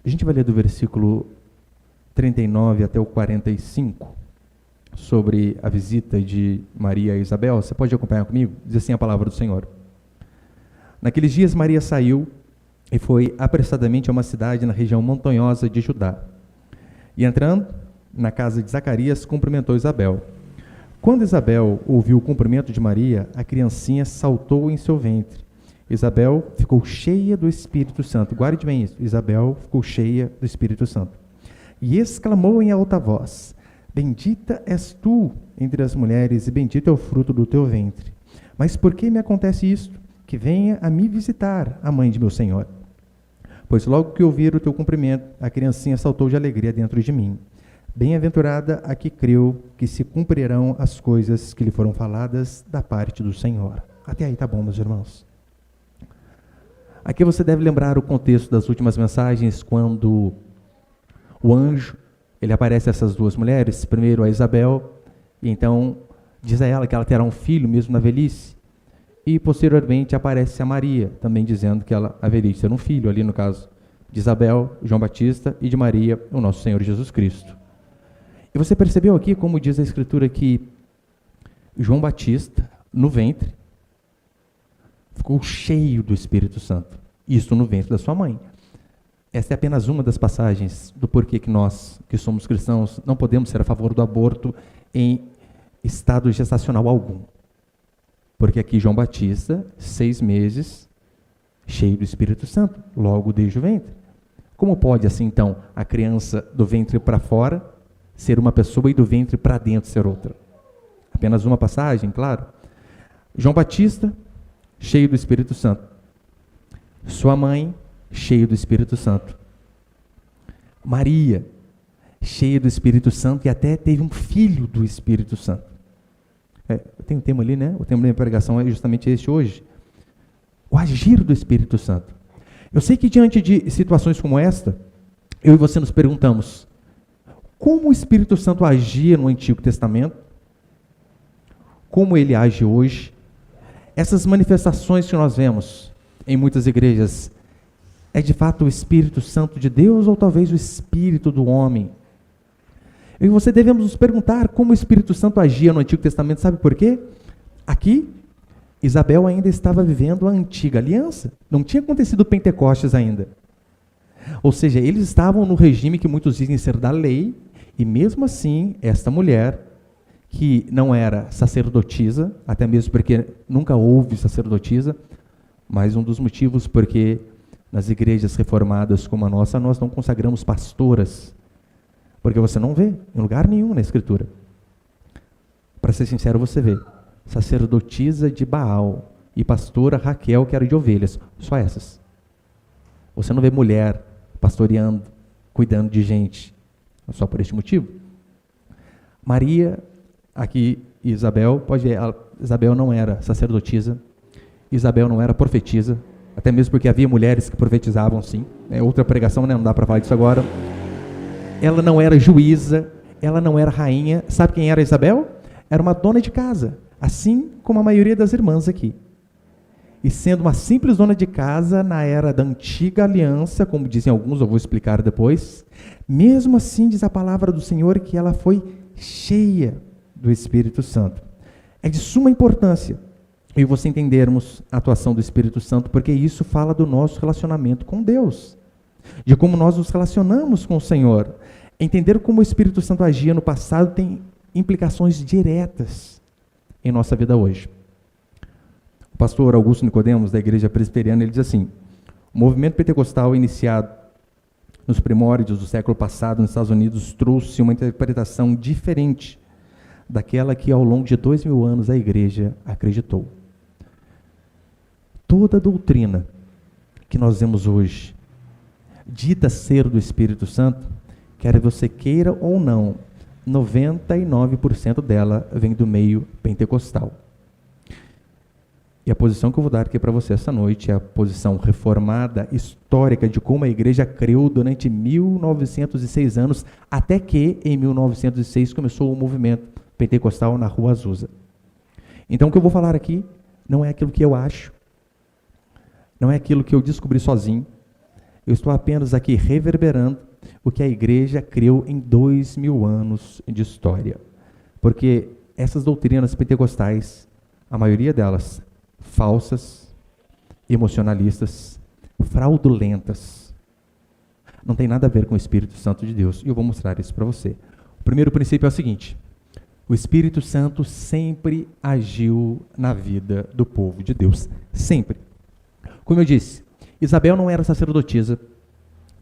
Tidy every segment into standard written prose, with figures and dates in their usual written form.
A gente vai ler do versículo 39 até o 45, sobre a visita de Maria a Isabel. Você pode acompanhar comigo? Diz assim a palavra do Senhor. Naqueles dias Maria saiu e foi apressadamente a uma cidade na região montanhosa de Judá. E entrando na casa de Zacarias, cumprimentou Isabel. Quando Isabel ouviu o cumprimento de Maria, a criancinha saltou em seu ventre. Isabel ficou cheia do Espírito Santo. Guarde bem isso. Isabel ficou cheia do Espírito Santo. E exclamou em alta voz: Bendita és tu entre as mulheres, e bendito é o fruto do teu ventre. Mas por que me acontece isto? Que venha a me visitar a mãe de meu Senhor. Pois logo que ouvir o teu cumprimento, a criancinha saltou de alegria dentro de mim. Bem-aventurada a que creu que se cumprirão as coisas que lhe foram faladas da parte do Senhor. Até aí tá bom, meus irmãos. Aqui você deve lembrar o contexto das últimas mensagens, quando o anjo, ele aparece a essas duas mulheres, primeiro a Isabel, e então diz a ela que ela terá um filho mesmo na velhice, e posteriormente aparece a Maria, também dizendo que ela haveria de ter um filho, ali no caso de Isabel, João Batista, e de Maria, o nosso Senhor Jesus Cristo. E você percebeu aqui, como diz a Escritura, que João Batista, no ventre, ficou cheio do Espírito Santo. Isso no ventre da sua mãe. Essa é apenas uma das passagens do porquê que nós, que somos cristãos, não podemos ser a favor do aborto em estado gestacional algum. Porque aqui João Batista, 6 meses, cheio do Espírito Santo, logo desde o ventre. Como pode, assim, então, a criança do ventre para fora ser uma pessoa e do ventre para dentro ser outra? Apenas uma passagem, claro. João Batista, cheio do Espírito Santo. Sua mãe, cheio do Espírito Santo. Maria, cheia do Espírito Santo, e até teve um filho do Espírito Santo. Tem um tema ali, né? O tema da minha pregação é justamente este hoje. O agir do Espírito Santo. Eu sei que diante de situações como esta, eu e você nos perguntamos: como o Espírito Santo agia no Antigo Testamento? Como ele age hoje? Essas manifestações que nós vemos em muitas igrejas, é de fato o Espírito Santo de Deus ou talvez o Espírito do homem? Eu e você devemos nos perguntar como o Espírito Santo agia no Antigo Testamento. Sabe por quê? Aqui, Isabel ainda estava vivendo a antiga aliança. Não tinha acontecido o Pentecostes ainda. Ou seja, eles estavam no regime que muitos dizem ser da lei, e mesmo assim, esta mulher, que não era sacerdotisa, até mesmo porque nunca houve sacerdotisa, mas um dos motivos porque nas igrejas reformadas como a nossa, nós não consagramos pastoras, porque você não vê em lugar nenhum na Escritura. Para ser sincero, você vê sacerdotisa de Baal e pastora Raquel, que era de ovelhas, só essas. Você não vê mulher pastoreando, cuidando de gente, só por este motivo. Maria, aqui, Isabel, pode ver, Isabel não era sacerdotisa, Isabel não era profetisa, até mesmo porque havia mulheres que profetizavam, sim. É outra pregação, né? Não dá para falar disso agora. Ela não era juíza, ela não era rainha. Sabe quem era Isabel? Era uma dona de casa, assim como a maioria das irmãs aqui. E sendo uma simples dona de casa na era da antiga aliança, como dizem alguns, eu vou explicar depois, mesmo assim diz a palavra do Senhor que ela foi cheia do Espírito Santo. É de suma importância eu e você entendermos a atuação do Espírito Santo, porque isso fala do nosso relacionamento com Deus, de como nós nos relacionamos com o Senhor. Entender como o Espírito Santo agia no passado tem implicações diretas em nossa vida hoje. O pastor Augusto Nicodemos, da Igreja Presbiteriana, ele diz assim: o movimento pentecostal iniciado nos primórdios do século passado nos Estados Unidos trouxe uma interpretação diferente daquela que ao longo de 2000 anos a Igreja acreditou. Toda a doutrina que nós vemos hoje, dita ser do Espírito Santo, quer você queira ou não, 99% dela vem do meio pentecostal. E a posição que eu vou dar aqui para você essa noite é a posição reformada, histórica, de como a igreja creu durante 1906 anos, até que em 1906 começou o movimento pentecostal na Rua Azusa. Então o que eu vou falar aqui não é aquilo que eu acho, não é aquilo que eu descobri sozinho. Eu estou apenas aqui reverberando o que a igreja creu em 2000 anos de história. Porque essas doutrinas pentecostais, a maioria delas, falsas, emocionalistas, fraudulentas, não tem nada a ver com o Espírito Santo de Deus. E eu vou mostrar isso para você. O primeiro princípio é o seguinte: o Espírito Santo sempre agiu na vida do povo de Deus. Sempre. Como eu disse, Isabel não era sacerdotisa,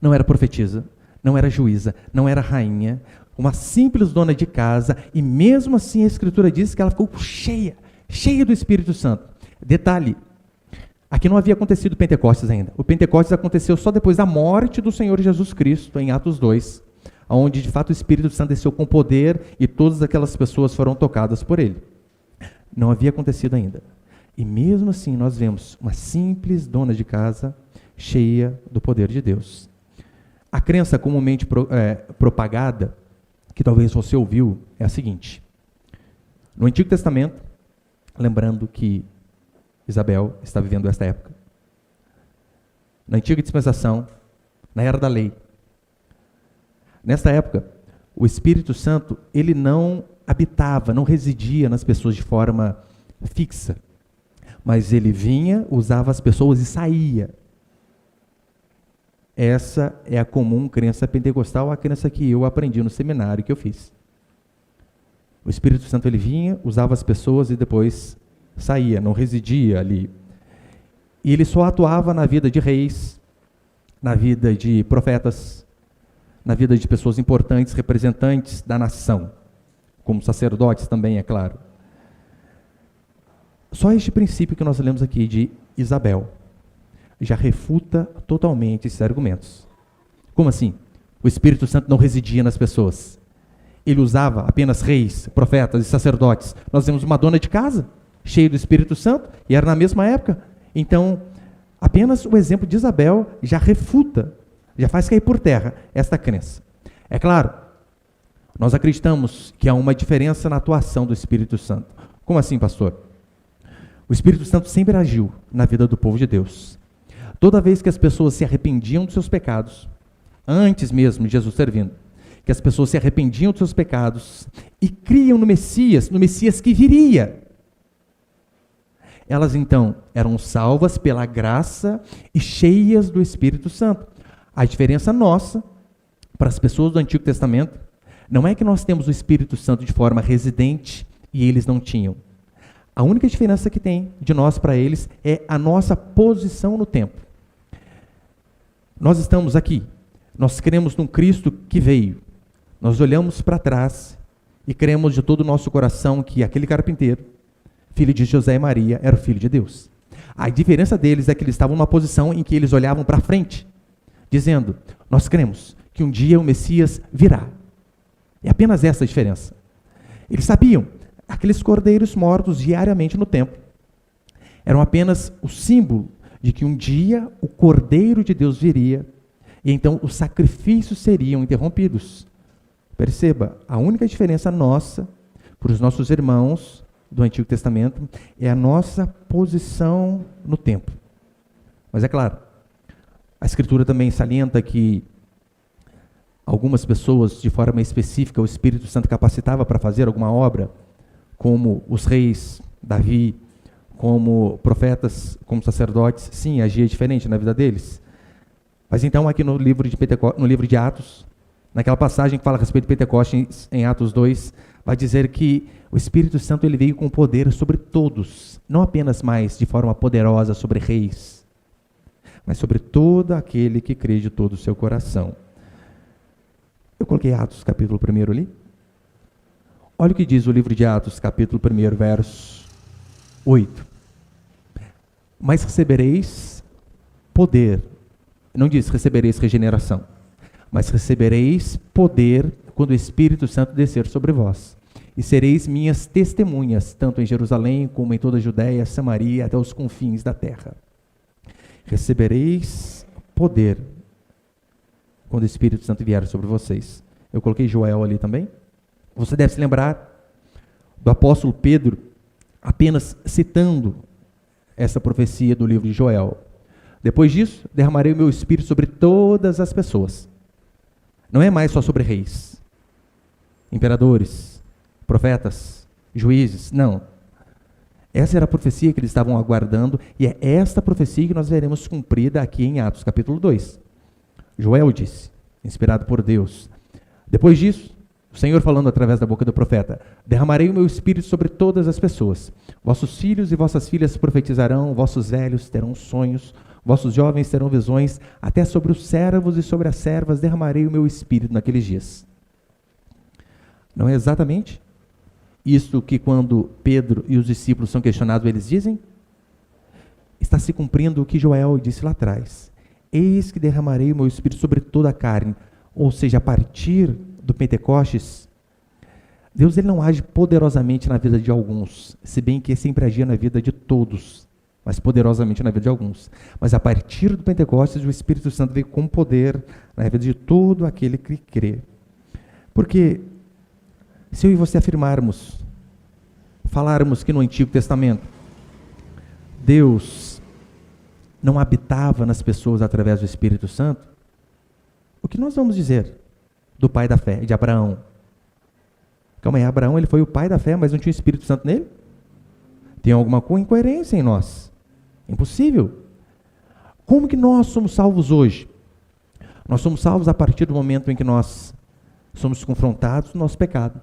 não era profetisa, não era juíza, não era rainha, uma simples dona de casa, e mesmo assim a Escritura diz que ela ficou cheia do Espírito Santo. Detalhe, aqui não havia acontecido Pentecostes ainda. O Pentecostes aconteceu só depois da morte do Senhor Jesus Cristo, em Atos 2, onde de fato o Espírito Santo desceu com poder e todas aquelas pessoas foram tocadas por ele. Não havia acontecido ainda. E mesmo assim nós vemos uma simples dona de casa cheia do poder de Deus. A crença comumente propagada, que talvez você ouviu, é a seguinte: no Antigo Testamento, lembrando que Isabel está vivendo esta época, na antiga dispensação, na era da lei, nesta época, o Espírito Santo, ele não habitava, não residia nas pessoas de forma fixa, mas ele vinha, usava as pessoas e saía. Essa é a comum crença pentecostal, a crença que eu aprendi no seminário que eu fiz. O Espírito Santo, ele vinha, usava as pessoas e depois saía, não residia ali. E ele só atuava na vida de reis, na vida de profetas, na vida de pessoas importantes, representantes da nação, como sacerdotes também, é claro. Só este princípio que nós lemos aqui de Isabel já refuta totalmente esses argumentos. Como assim? O Espírito Santo não residia nas pessoas. Ele usava apenas reis, profetas e sacerdotes. Nós temos uma dona de casa, cheia do Espírito Santo, e era na mesma época. Então, apenas o exemplo de Isabel já refuta, já faz cair por terra esta crença. É claro, nós acreditamos que há uma diferença na atuação do Espírito Santo. Como assim, pastor? O Espírito Santo sempre agiu na vida do povo de Deus. Toda vez que as pessoas se arrependiam dos seus pecados, antes mesmo de Jesus ter vindo, que as pessoas se arrependiam dos seus pecados e criam no Messias que viria, elas então eram salvas pela graça e cheias do Espírito Santo. A diferença nossa, para as pessoas do Antigo Testamento, não é que nós temos o Espírito Santo de forma residente e eles não tinham. A única diferença que tem de nós para eles é a nossa posição no tempo. Nós estamos aqui, nós cremos num Cristo que veio, nós olhamos para trás e cremos de todo o nosso coração que aquele carpinteiro, filho de José e Maria, era o Filho de Deus. A diferença deles é que eles estavam numa posição em que eles olhavam para frente, dizendo: nós cremos que um dia o Messias virá. É apenas essa a diferença. Eles sabiam, aqueles cordeiros mortos diariamente no templo eram apenas o símbolo de que um dia o Cordeiro de Deus viria, e então os sacrifícios seriam interrompidos. Perceba, a única diferença nossa, para os nossos irmãos do Antigo Testamento, é a nossa posição no tempo. Mas é claro, a Escritura também salienta que algumas pessoas, de forma específica, o Espírito Santo capacitava para fazer alguma obra, como os reis, Davi, como profetas, como sacerdotes, sim, agia diferente na vida deles. Mas então aqui no livro de Atos, naquela passagem que fala a respeito de Pentecostes, em Atos 2, vai dizer que o Espírito Santo ele veio com poder sobre todos, não apenas mais de forma poderosa sobre reis, mas sobre todo aquele que crê de todo o seu coração. Eu coloquei Atos capítulo 1 ali. Olha o que diz o livro de Atos, capítulo 1, verso 8. Mas recebereis poder, não diz recebereis regeneração, mas recebereis poder quando o Espírito Santo descer sobre vós. E sereis minhas testemunhas, tanto em Jerusalém como em toda a Judéia, Samaria, até os confins da terra. Recebereis poder quando o Espírito Santo vier sobre vocês. Eu coloquei Joel ali também. Você deve se lembrar do apóstolo Pedro apenas citando essa profecia do livro de Joel. Depois disso, derramarei o meu espírito sobre todas as pessoas. Não é mais só sobre reis, imperadores, profetas, juízes, não. Essa era a profecia que eles estavam aguardando, e é esta profecia que nós veremos cumprida aqui em Atos capítulo 2. Joel disse, inspirado por Deus. Depois disso, o Senhor falando através da boca do profeta: derramarei o meu espírito sobre todas as pessoas. Vossos filhos e vossas filhas profetizarão, vossos velhos terão sonhos, vossos jovens terão visões, até sobre os servos e sobre as servas derramarei o meu espírito naqueles dias. Não é exatamente isto que, quando Pedro e os discípulos são questionados, eles dizem? Está se cumprindo o que Joel disse lá atrás. Eis que derramarei o meu espírito sobre toda a carne. Ou seja, a partir do Pentecostes, Deus ele não age poderosamente na vida de alguns, se bem que sempre agia na vida de todos, mas poderosamente na vida de alguns. Mas a partir do Pentecostes, o Espírito Santo veio com poder na vida de todo aquele que crê. Porque se eu e você falarmos que no Antigo Testamento, Deus não habitava nas pessoas através do Espírito Santo, o que nós vamos dizer do pai da fé, de Abraão? Calma aí, Abraão ele foi o pai da fé, mas não tinha o Espírito Santo nele? Tem alguma incoerência em nós? Impossível. Como que nós somos salvos hoje? Nós somos salvos a partir do momento em que nós somos confrontados no nosso pecado.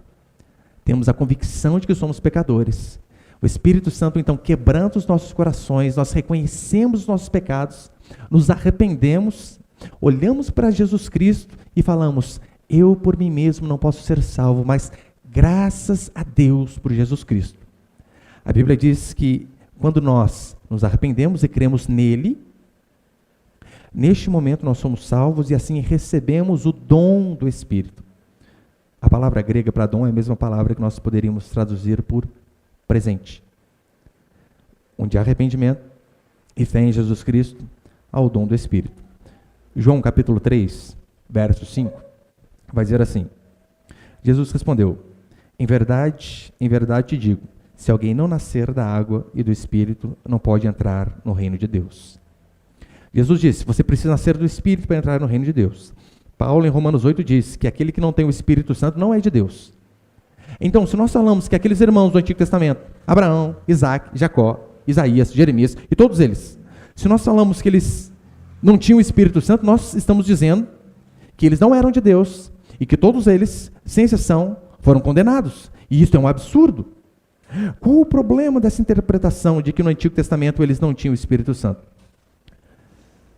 Temos a convicção de que somos pecadores. O Espírito Santo, então, quebranta os nossos corações, nós reconhecemos os nossos pecados, nos arrependemos, olhamos para Jesus Cristo e falamos: eu por mim mesmo não posso ser salvo, mas graças a Deus por Jesus Cristo. A Bíblia diz que quando nós nos arrependemos e cremos nele, neste momento nós somos salvos e assim recebemos o dom do Espírito. A palavra grega para dom é a mesma palavra que nós poderíamos traduzir por presente. Onde há arrependimento e fé em Jesus Cristo, há o dom do Espírito. João capítulo 3, verso 5, vai dizer assim: Jesus respondeu: em verdade te digo, se alguém não nascer da água e do Espírito, não pode entrar no reino de Deus. Jesus disse: você precisa nascer do Espírito para entrar no reino de Deus. Paulo, em Romanos 8, diz que aquele que não tem o Espírito Santo não é de Deus. Então, se nós falamos que aqueles irmãos do Antigo Testamento, Abraão, Isaac, Jacó, Isaías, Jeremias e todos eles, se nós falamos que eles não tinham o Espírito Santo, nós estamos dizendo que eles não eram de Deus e que todos eles, sem exceção, foram condenados. E isso é um absurdo. Qual o problema dessa interpretação de que no Antigo Testamento eles não tinham o Espírito Santo?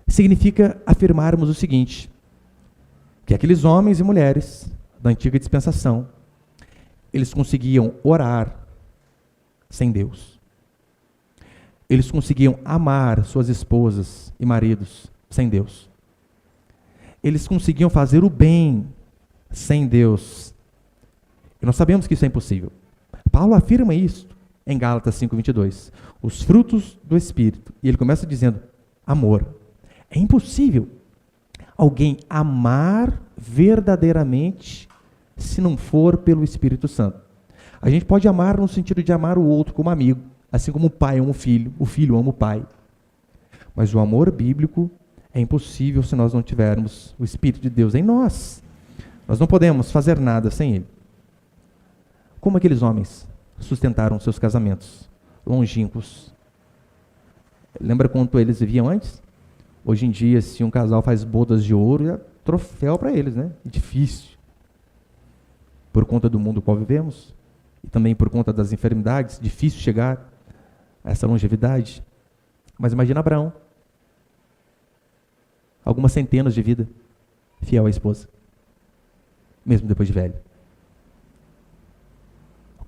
Significa afirmarmos o seguinte: que aqueles homens e mulheres da antiga dispensação, eles conseguiam orar sem Deus. Eles conseguiam amar suas esposas e maridos sem Deus. Eles conseguiam fazer o bem sem Deus. E nós sabemos que isso é impossível. Paulo afirma isso em Gálatas 5:22. Os frutos do Espírito. E ele começa dizendo: amor. É impossível alguém amar verdadeiramente se não for pelo Espírito Santo. A gente pode amar no sentido de amar o outro como amigo, assim como o pai ama o filho ama o pai. Mas o amor bíblico é impossível se nós não tivermos o Espírito de Deus em nós. Nós não podemos fazer nada sem ele. Como aqueles homens sustentaram seus casamentos longínquos? Lembra quanto eles viviam antes? Hoje em dia, se um casal faz bodas de ouro, é troféu para eles, né? É difícil. Por conta do mundo no qual vivemos, e também por conta das enfermidades, difícil chegar a essa longevidade. Mas imagina Abraão, algumas centenas de vida, fiel à esposa, mesmo depois de velho.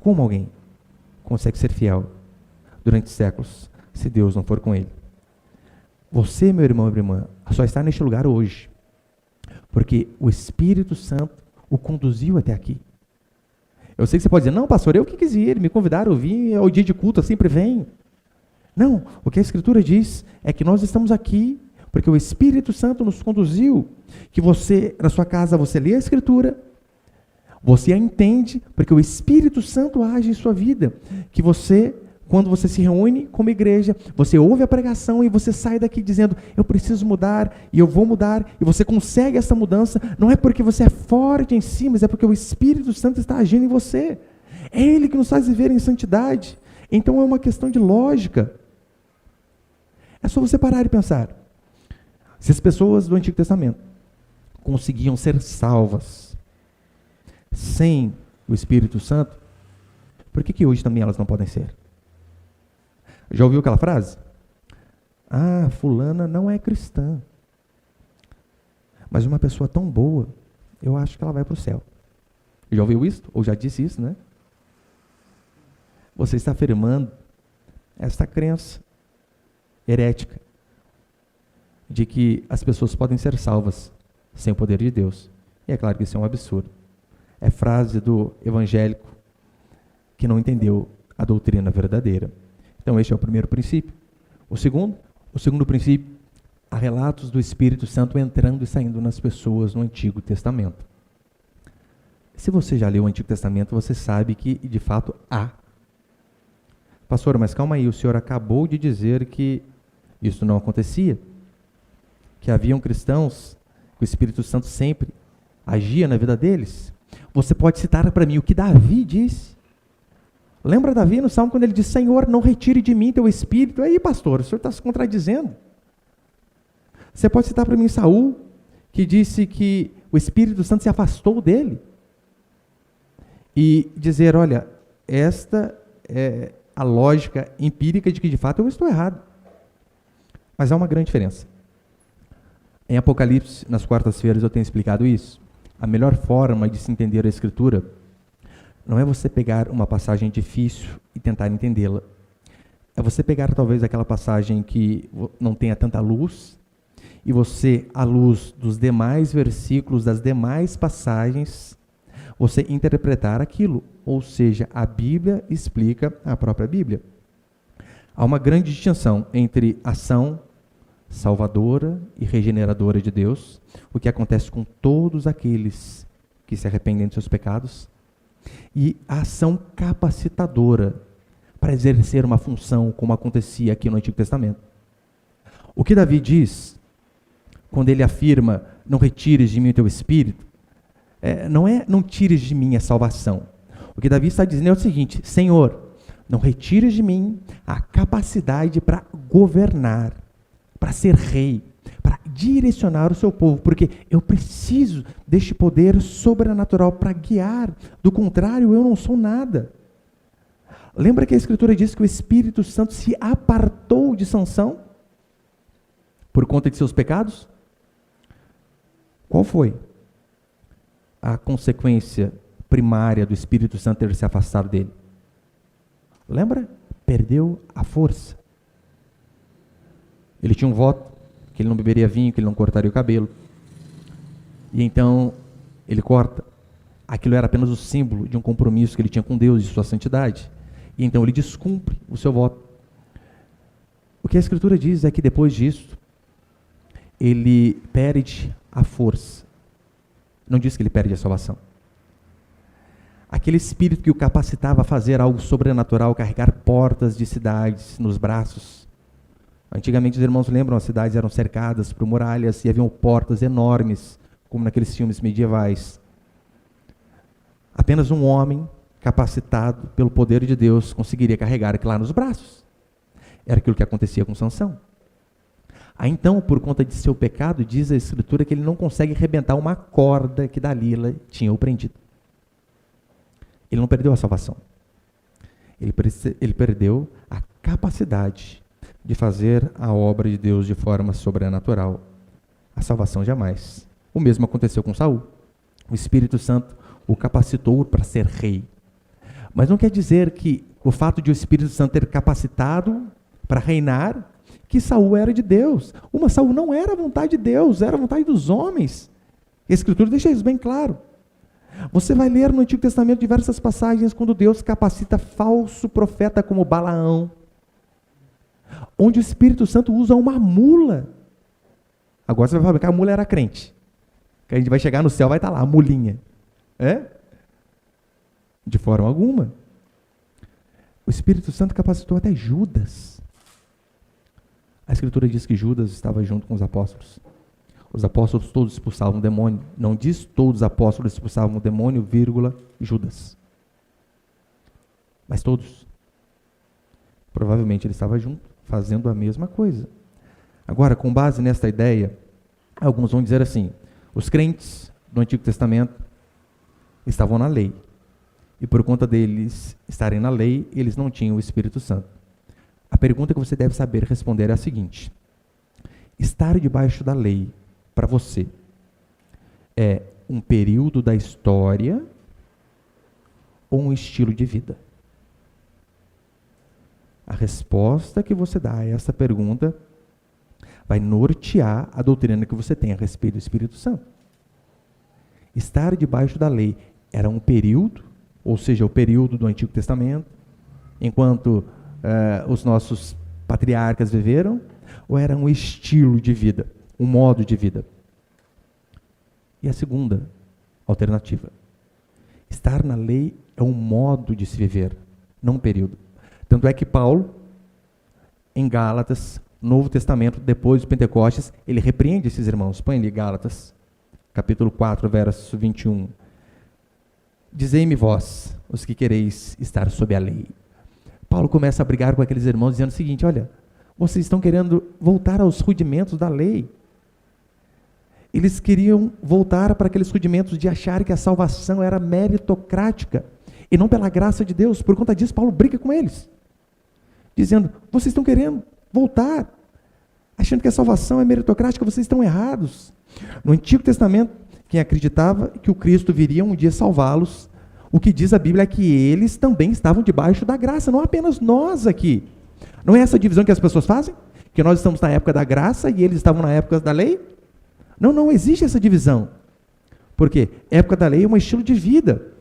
Como alguém consegue ser fiel durante séculos, se Deus não for com ele? Você, meu irmão e minha irmã, só está neste lugar hoje, porque o Espírito Santo o conduziu até aqui. Eu sei que você pode dizer: não, pastor, eu que quis ir, me convidaram, eu vim, é o dia de culto, eu sempre venho. Não, o que a Escritura diz é que nós estamos aqui porque o Espírito Santo nos conduziu, que você, na sua casa, você lê a Escritura, você a entende, porque o Espírito Santo age em sua vida, que você Quando você se reúne como igreja, você ouve a pregação e você sai daqui dizendo, eu preciso mudar e eu vou mudar, e você consegue essa mudança, não é porque você é forte em si, mas é porque o Espírito Santo está agindo em você. É Ele que nos faz viver em santidade. Então é uma questão de lógica. É só você parar e pensar. Se as pessoas do Antigo Testamento conseguiam ser salvas sem o Espírito Santo, por que hoje também elas não podem ser? Já ouviu aquela frase? Ah, fulana não é cristã. Mas uma pessoa tão boa, eu acho que ela vai para o céu. Já ouviu isso? Ou já disse isso, né? Você está afirmando esta crença herética de que as pessoas podem ser salvas sem o poder de Deus. E é claro que isso é um absurdo. É frase do evangélico que não entendeu a doutrina verdadeira. Então, este é o primeiro princípio. O segundo princípio, há relatos do Espírito Santo entrando e saindo nas pessoas no Antigo Testamento. Se você já leu o Antigo Testamento, você sabe que, de fato, há. Pastor, mas calma aí, o senhor acabou de dizer que isso não acontecia, que haviam cristãos, que o Espírito Santo sempre agia na vida deles. Você pode citar para mim o que Davi disse? Lembra Davi no Salmo quando ele diz, Senhor, não retire de mim teu Espírito? Aí, pastor, o senhor está se contradizendo. Você pode citar para mim Saul, que disse que o Espírito Santo se afastou dele? E dizer, olha, esta é a lógica empírica de que de fato eu estou errado. Mas há uma grande diferença. Em Apocalipse, nas quartas-feiras, eu tenho explicado isso. A melhor forma de se entender a Escritura não é você pegar uma passagem difícil e tentar entendê-la. É você pegar talvez aquela passagem que não tenha tanta luz e você, à luz dos demais versículos, das demais passagens, você interpretar aquilo. Ou seja, a Bíblia explica a própria Bíblia. Há uma grande distinção entre ação salvadora e regeneradora de Deus, o que acontece com todos aqueles que se arrependem de seus pecados, e a ação capacitadora para exercer uma função como acontecia aqui no Antigo Testamento. O que Davi diz, quando ele afirma, não retires de mim o teu espírito, não é não tires de mim a salvação. O que Davi está dizendo é o seguinte, Senhor, não retires de mim a capacidade para governar, para ser rei, para direcionar o seu povo, porque eu preciso deste poder sobrenatural para guiar, do contrário eu não sou nada. Lembra que a Escritura diz que o Espírito Santo se apartou de Sansão por conta de seus pecados? Qual foi a consequência primária do Espírito Santo ter se afastado dele? Lembra? Perdeu a força. Ele tinha um voto, que ele não beberia vinho, que ele não cortaria o cabelo. E então, ele corta. Aquilo era apenas o símbolo de um compromisso que ele tinha com Deus, de sua santidade. E então ele descumpre o seu voto. O que a Escritura diz é que depois disso, ele perde a força. Não diz que ele perde a salvação. Aquele espírito que o capacitava a fazer algo sobrenatural, carregar portas de cidades nos braços. Antigamente os irmãos lembram, as cidades eram cercadas por muralhas e haviam portas enormes, como naqueles filmes medievais. Apenas um homem capacitado pelo poder de Deus conseguiria carregar aquilo lá nos braços. Era aquilo que acontecia com Sansão. Aí então, por conta de seu pecado, diz a Escritura que ele não consegue arrebentar uma corda que Dalila tinha o prendido. Ele não perdeu a salvação. Ele perdeu a capacidade de fazer a obra de Deus de forma sobrenatural. A salvação jamais. O mesmo aconteceu com Saul. O Espírito Santo o capacitou para ser rei. Mas não quer dizer que o fato de o Espírito Santo ter capacitado para reinar, que Saul era de Deus. Saul não era a vontade de Deus, era a vontade dos homens. A Escritura deixa isso bem claro. Você vai ler no Antigo Testamento diversas passagens quando Deus capacita falso profeta como Balaão, onde o Espírito Santo usa uma mula. Agora você vai falar que a mula era crente. Que a gente vai chegar no céu, vai estar lá, a mulinha. De forma alguma. O Espírito Santo capacitou até Judas. A Escritura diz que Judas estava junto com os apóstolos. Os apóstolos todos expulsavam o demônio. Não diz todos os apóstolos expulsavam o demônio, vírgula, Judas. Mas todos. Provavelmente ele estava junto, fazendo a mesma coisa. Agora, com base nesta ideia, alguns vão dizer assim: os crentes do Antigo Testamento estavam na lei. E por conta deles estarem na lei, eles não tinham o Espírito Santo. A pergunta que você deve saber responder é a seguinte: estar debaixo da lei, para você, é um período da história ou um estilo de vida? A resposta que você dá a essa pergunta vai nortear a doutrina que você tem a respeito do Espírito Santo. Estar debaixo da lei era um período, ou seja, o período do Antigo Testamento, enquanto os nossos patriarcas viveram, ou era um estilo de vida, um modo de vida? E a segunda alternativa: estar na lei é um modo de se viver, não um período. Tanto é que Paulo, em Gálatas, Novo Testamento, depois de Pentecostes, ele repreende esses irmãos. Põe ali Gálatas, capítulo 4, verso 21. Dizei-me vós, os que quereis estar sob a lei. Paulo começa a brigar com aqueles irmãos, dizendo o seguinte: olha, vocês estão querendo voltar aos rudimentos da lei. Eles queriam voltar para aqueles rudimentos de achar que a salvação era meritocrática e não pela graça de Deus. Por conta disso, Paulo briga com eles, dizendo: vocês estão querendo voltar, achando que a salvação é meritocrática, vocês estão errados. No Antigo Testamento, quem acreditava que o Cristo viria um dia salvá-los, o que diz a Bíblia é que eles também estavam debaixo da graça, não apenas nós aqui. Não é essa divisão que as pessoas fazem? Que nós estamos na época da graça e eles estavam na época da lei? Não, não existe essa divisão. Por quê? Época da lei é um estilo de vida.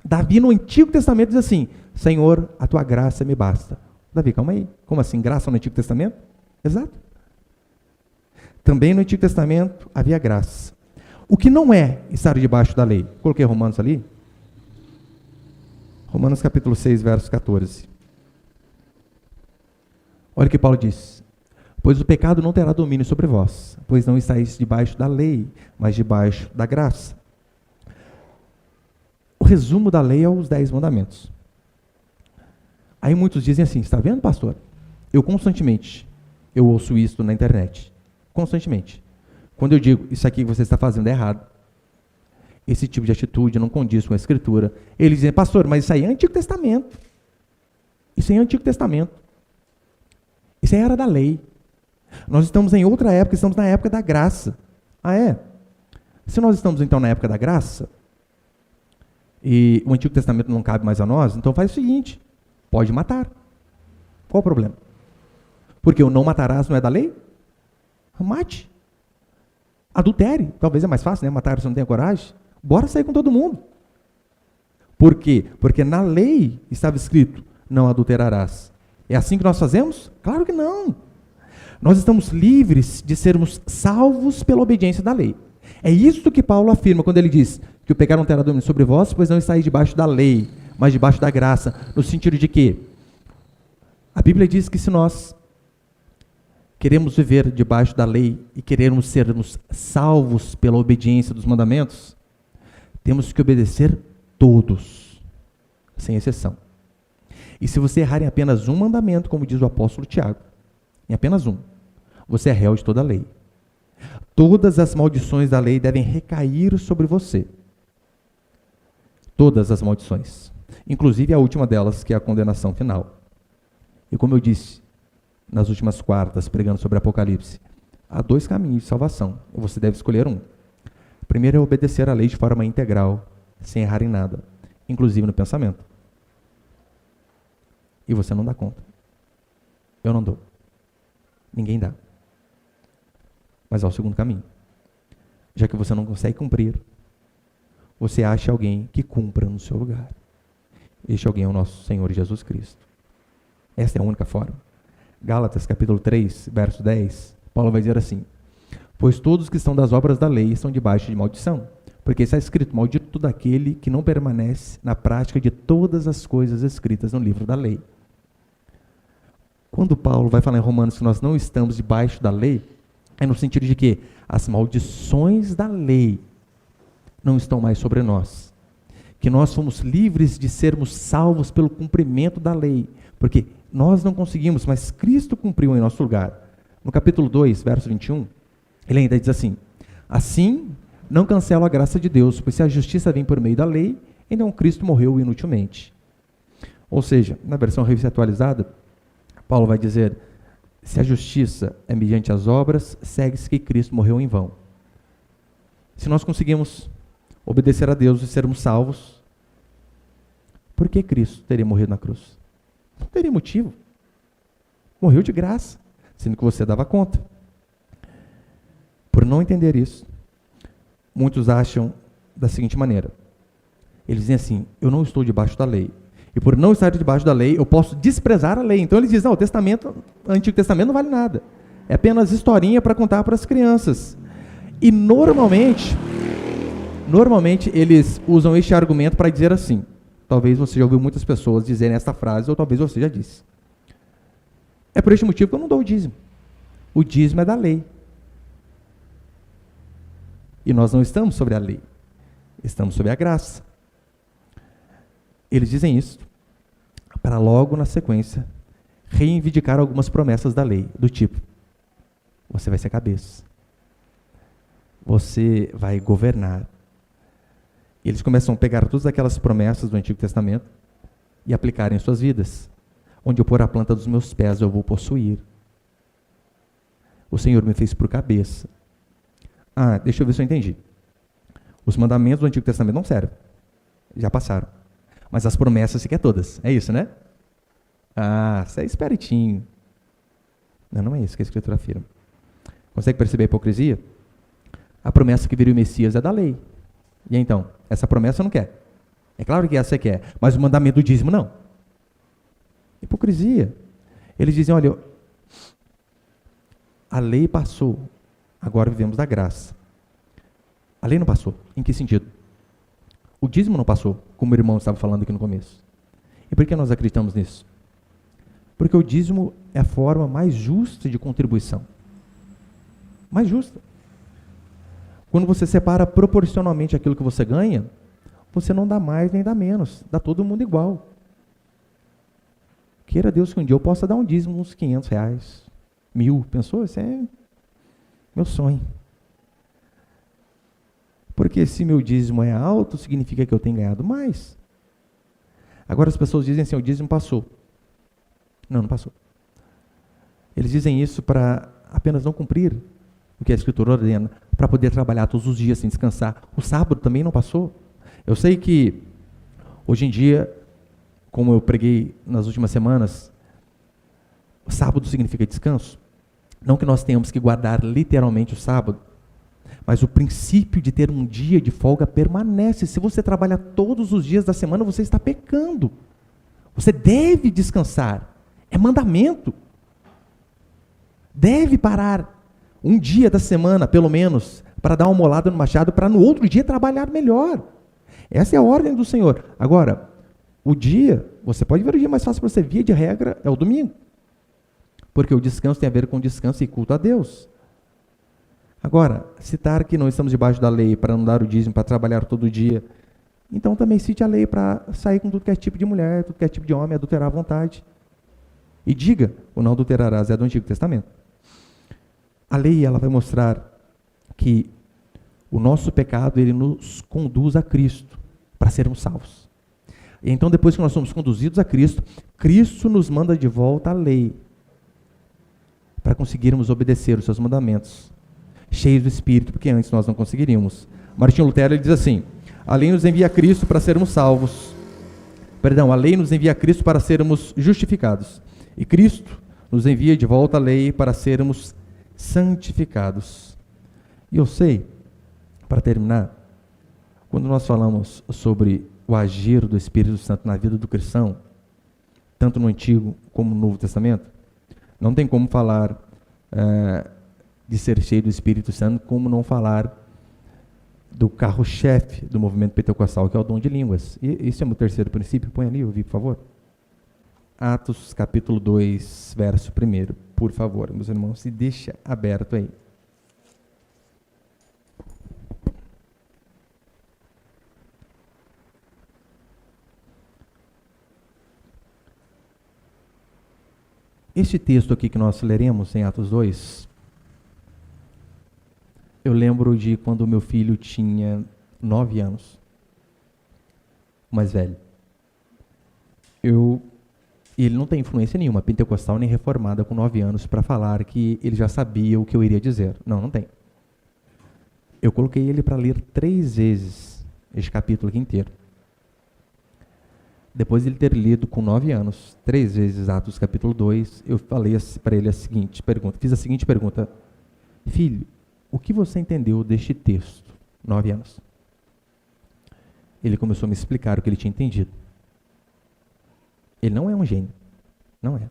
Davi no Antigo Testamento diz assim: Senhor, a tua graça me basta. Davi, calma aí. Como assim? Graça no Antigo Testamento? Exato. Também no Antigo Testamento havia graça. O que não é estar debaixo da lei? Coloquei Romanos ali. Romanos capítulo 6, verso 14. Olha o que Paulo diz: pois o pecado não terá domínio sobre vós, pois não estáis debaixo da lei, mas debaixo da graça. O resumo da lei é os 10 mandamentos. Aí muitos dizem assim: está vendo, pastor? Eu ouço isso na internet, constantemente. Quando eu digo, isso aqui que você está fazendo é errado, esse tipo de atitude não condiz com a Escritura, eles dizem: pastor, mas isso aí é Antigo Testamento. Isso aí é Antigo Testamento. Isso aí era da lei. Nós estamos em outra época, estamos na época da graça. Ah, é? Se nós estamos então na época da graça, e o Antigo Testamento não cabe mais a nós, então faz o seguinte: pode matar. Qual o problema? Porque o não matarás não é da lei? Mate. Adultere. Talvez é mais fácil, né? Matar se não tem coragem. Bora sair com todo mundo. Por quê? Porque na lei estava escrito: não adulterarás. É assim que nós fazemos? Claro que não. Nós estamos livres de sermos salvos pela obediência da lei. É isso que Paulo afirma quando ele diz que o pecado não terá domínio sobre vós, pois não estáis debaixo da lei, mas debaixo da graça, no sentido de que a Bíblia diz que se nós queremos viver debaixo da lei e queremos sermos salvos pela obediência dos mandamentos, temos que obedecer todos, sem exceção. E se você errar em apenas um mandamento, como diz o apóstolo Tiago, em apenas um, você é réu de toda a lei. Todas as maldições da lei devem recair sobre você. Todas as maldições. Inclusive a última delas, que é a condenação final. E como eu disse nas últimas quartas, pregando sobre Apocalipse, há 2 caminhos de salvação, e você deve escolher um. O primeiro é obedecer à lei de forma integral, sem errar em nada, inclusive no pensamento. E você não dá conta. Eu não dou. Ninguém dá. Mas há o segundo caminho. Já que você não consegue cumprir, você acha alguém que cumpra no seu lugar. Este alguém é o nosso Senhor Jesus Cristo. Esta é a única forma. Gálatas capítulo 3, verso 10, Paulo vai dizer assim: pois todos que estão das obras da lei estão debaixo de maldição, porque está escrito: maldito todo aquele que não permanece na prática de todas as coisas escritas no livro da lei. Quando Paulo vai falar em Romanos que nós não estamos debaixo da lei, é no sentido de que as maldições da lei não estão mais sobre nós. Que nós fomos livres de sermos salvos pelo cumprimento da lei. Porque nós não conseguimos, mas Cristo cumpriu em nosso lugar. No capítulo 2, verso 21, ele ainda diz assim: assim, não cancelo a graça de Deus, pois se a justiça vem por meio da lei, então Cristo morreu inutilmente. Ou seja, na versão revista atualizada, Paulo vai dizer: se a justiça é mediante as obras, segue-se que Cristo morreu em vão. Se nós conseguimos obedecer a Deus e sermos salvos, por que Cristo teria morrido na cruz? Não teria motivo. Morreu de graça, sendo que você dava conta. Por não entender isso, muitos acham da seguinte maneira. Eles dizem assim: eu não estou debaixo da lei. E por não estar debaixo da lei, eu posso desprezar a lei. Então eles dizem: não, o Antigo Testamento não vale nada. É apenas historinha para contar para as crianças. E normalmente eles usam este argumento para dizer assim. Talvez você já ouviu muitas pessoas dizerem esta frase, ou talvez você já disse. É por este motivo que eu não dou o dízimo. O dízimo é da lei. E nós não estamos sobre a lei. Estamos sobre a graça. Eles dizem isso para logo, na sequência, reivindicar algumas promessas da lei, do tipo: você vai ser cabeça. Você vai governar. Eles começam a pegar todas aquelas promessas do Antigo Testamento e aplicar em suas vidas. Onde eu pôr a planta dos meus pés, eu vou possuir. O Senhor me fez por cabeça. Deixa eu ver se eu entendi. Os mandamentos do Antigo Testamento não servem. Já passaram. Mas as promessas você quer todas. É isso, né? Você é espertinho. Não é isso que a Escritura afirma. Consegue perceber a hipocrisia? A promessa que viria o Messias é da lei. E então, essa promessa você não quer. É claro que essa você quer, mas o mandamento do dízimo não. Hipocrisia. Eles dizem: olha, a lei passou, agora vivemos da graça. A lei não passou. Em que sentido? O dízimo não passou, como o irmão estava falando aqui no começo. E por que nós acreditamos nisso? Porque o dízimo é a forma mais justa de contribuição. Mais justa. Quando você separa proporcionalmente aquilo que você ganha, você não dá mais nem dá menos. Dá todo mundo igual. Queira Deus que um dia eu possa dar um dízimo uns R$500, 1.000. Pensou? Isso é meu sonho. Porque se meu dízimo é alto, significa que eu tenho ganhado mais. Agora as pessoas dizem assim: o dízimo passou. Não passou. Eles dizem isso para apenas não cumprir o que a Escritura ordena, para poder trabalhar todos os dias sem descansar. O sábado também não passou. Eu sei que, hoje em dia, como eu preguei nas últimas semanas, o sábado significa descanso. Não que nós tenhamos que guardar literalmente o sábado, mas o princípio de ter um dia de folga permanece. Se você trabalha todos os dias da semana, você está pecando. Você deve descansar. É mandamento. Deve parar um dia da semana, pelo menos, para dar uma molada no machado, para no outro dia trabalhar melhor. Essa é a ordem do Senhor. Agora, o dia, você pode ver o dia mais fácil para você, via de regra, é o domingo. Porque o descanso tem a ver com descanso e culto a Deus. Agora, citar que não estamos debaixo da lei para não dar o dízimo, para trabalhar todo dia, então também cite a lei para sair com tudo que é tipo de mulher, tudo que é tipo de homem, adulterar à vontade. E diga: o não adulterarás é do Antigo Testamento. A lei, ela vai mostrar que o nosso pecado, ele nos conduz a Cristo, para sermos salvos. E então, depois que nós somos conduzidos a Cristo, Cristo nos manda de volta a lei, para conseguirmos obedecer os seus mandamentos, cheios do Espírito, porque antes nós não conseguiríamos. Martinho Lutero, ele diz assim: a lei nos envia a Cristo para sermos salvos. A lei nos envia a Cristo para sermos justificados. E Cristo nos envia de volta a lei para sermos santificados. E eu sei, para terminar, quando nós falamos sobre o agir do Espírito Santo na vida do cristão, tanto no Antigo como no Novo Testamento, não tem como falar de ser cheio do Espírito Santo, como não falar do carro-chefe do movimento pentecostal, que é o dom de línguas. E esse é o meu terceiro princípio. Põe ali, eu vi, por favor. Atos capítulo 2, verso 1. Por favor, meus irmãos, se deixa aberto aí. Este texto aqui que nós leremos em Atos 2, eu lembro de quando meu filho tinha 9 anos, o mais velho. Ele não tem influência nenhuma, pentecostal nem reformada, com 9 anos, para falar que ele já sabia o que eu iria dizer. Não tem. Eu coloquei ele para ler 3 vezes este capítulo aqui inteiro. Depois de ele ter lido com 9 anos, 3 vezes Atos capítulo 2, eu falei para ele a seguinte pergunta, fiz a seguinte pergunta: filho, o que você entendeu deste texto? 9 anos. Ele começou a me explicar o que ele tinha entendido. Ele não é um gênio, não é.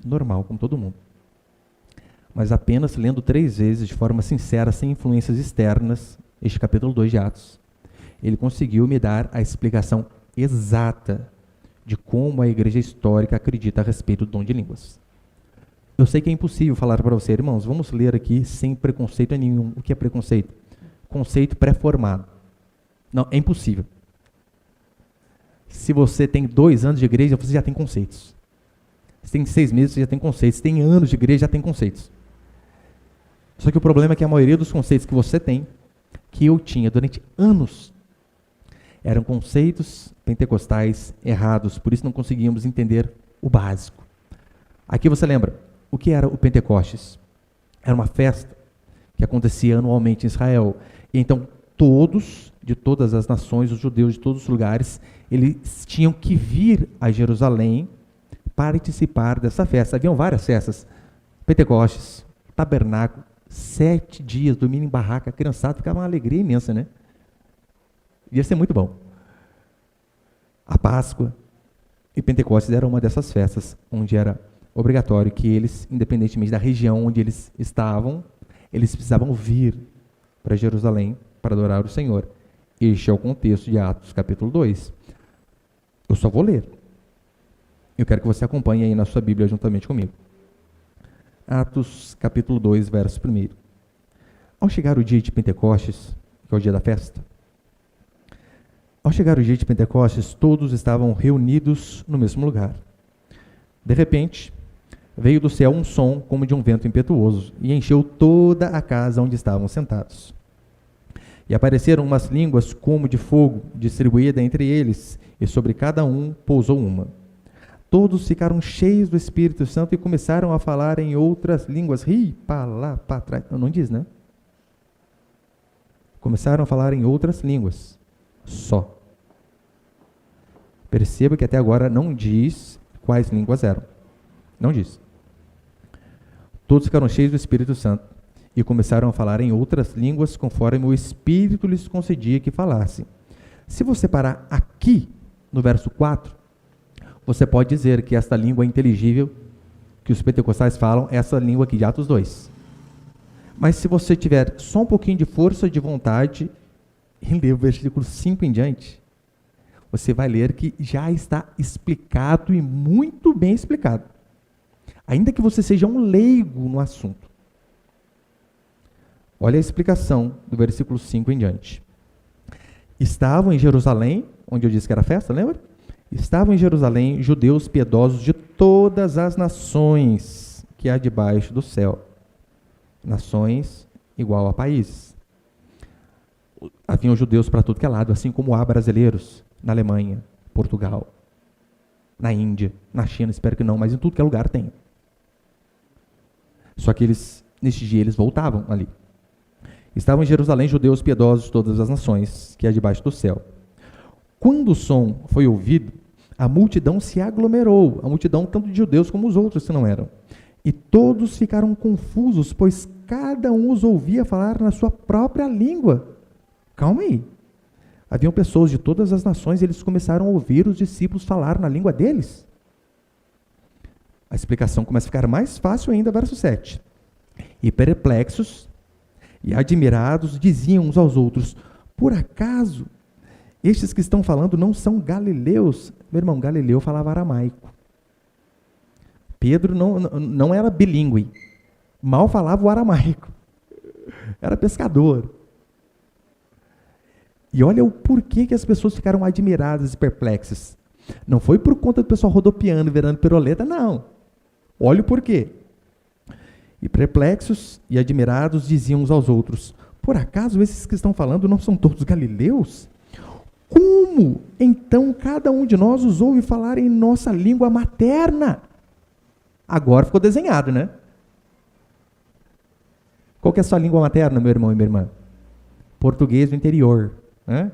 Normal, como todo mundo. Mas apenas lendo 3 vezes, de forma sincera, sem influências externas, este capítulo 2 de Atos, ele conseguiu me dar a explicação exata de como a igreja histórica acredita a respeito do dom de línguas. Eu sei que é impossível falar para você, irmãos, vamos ler aqui sem preconceito nenhum. O que é preconceito? Conceito pré-formado. Não, é impossível. Se você tem 2 anos de igreja, você já tem conceitos. Se tem 6 meses, você já tem conceitos. Se tem anos de igreja, já tem conceitos. Só que o problema é que a maioria dos conceitos que você tem, que eu tinha durante anos, eram conceitos pentecostais errados, por isso não conseguíamos entender o básico. Aqui você lembra, o que era o Pentecostes? Era uma festa que acontecia anualmente em Israel. E então todos, de todas as nações, os judeus de todos os lugares, eles tinham que vir a Jerusalém participar dessa festa. Haviam várias festas, Pentecostes, tabernáculo, 7 dias, dormindo em barraca, a criançada ficava uma alegria imensa, né? Ia ser muito bom. A Páscoa e Pentecostes era uma dessas festas, onde era obrigatório que eles, independentemente da região onde eles estavam, eles precisavam vir para Jerusalém para adorar o Senhor. Este é o contexto de Atos capítulo 2. Eu só vou ler. Eu quero que você acompanhe aí na sua Bíblia juntamente comigo. Atos capítulo 2, verso 1. Ao chegar o dia de Pentecostes, que é o dia da festa, ao chegar o dia de Pentecostes, todos estavam reunidos no mesmo lugar. De repente, veio do céu um som como de um vento impetuoso e encheu toda a casa onde estavam sentados. E apareceram umas línguas como de fogo, distribuída entre eles, e sobre cada um pousou uma. Todos ficaram cheios do Espírito Santo e começaram a falar em outras línguas. Para lá, para trás. Não diz, né? Começaram a falar em outras línguas. Só. Perceba que até agora não diz quais línguas eram. Não diz. Todos ficaram cheios do Espírito Santo e começaram a falar em outras línguas conforme o Espírito lhes concedia que falassem. Se você parar aqui, no verso 4, você pode dizer que esta língua inteligível que os pentecostais falam é essa língua aqui de Atos 2. Mas se você tiver só um pouquinho de força de vontade e ler o versículo 5 em diante, você vai ler que já está explicado e muito bem explicado. Ainda que você seja um leigo no assunto. Olha a explicação do versículo 5 em diante. Estavam em Jerusalém, onde eu disse que era festa, lembra? Estavam em Jerusalém judeus piedosos de todas as nações que há debaixo do céu. Nações igual a países. Haviam judeus para tudo que é lado, assim como há brasileiros na Alemanha, Portugal, na Índia, na China, espero que não, mas em tudo que é lugar tem. Só que neste dia eles voltavam ali. Estavam em Jerusalém judeus piedosos de todas as nações que há debaixo do céu. Quando o som foi ouvido, a multidão se aglomerou, a multidão tanto de judeus como os outros que não eram. E todos ficaram confusos, pois cada um os ouvia falar na sua própria língua. Calma aí. Haviam pessoas de todas as nações e eles começaram a ouvir os discípulos falar na língua deles. A explicação começa a ficar mais fácil ainda, verso 7. E perplexos e admirados diziam uns aos outros: por acaso Estes que estão falando não são galileus. Meu irmão, Galileu falava aramaico. Pedro não era bilíngue. Mal falava o aramaico. Era pescador. E olha o porquê que as pessoas ficaram admiradas e perplexas. Não foi por conta do pessoal rodopiando, virando piroleta, não. Olha o porquê. E perplexos e admirados diziam uns aos outros: por acaso esses que estão falando não são todos galileus? Como, então, cada um de nós os ouve falar em nossa língua materna? Agora ficou desenhado, né? Qual que é a sua língua materna, meu irmão e minha irmã? Português do interior. Né?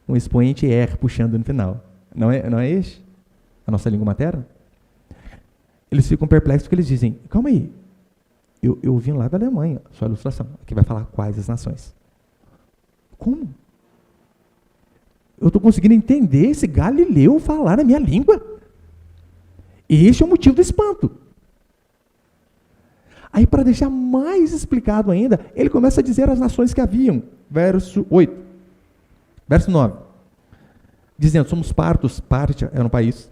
Um expoente R puxando no final. Não é este? A nossa língua materna? Eles ficam perplexos porque eles dizem: calma aí, eu vim lá da Alemanha, sua ilustração, aqui vai falar quais as nações. Como? Eu estou conseguindo entender esse Galileu falar a minha língua? E este é o motivo do espanto. Aí, para deixar mais explicado ainda, ele começa a dizer as nações que haviam. Verso 8. Verso 9. Dizendo: somos partos, Pártia era um país,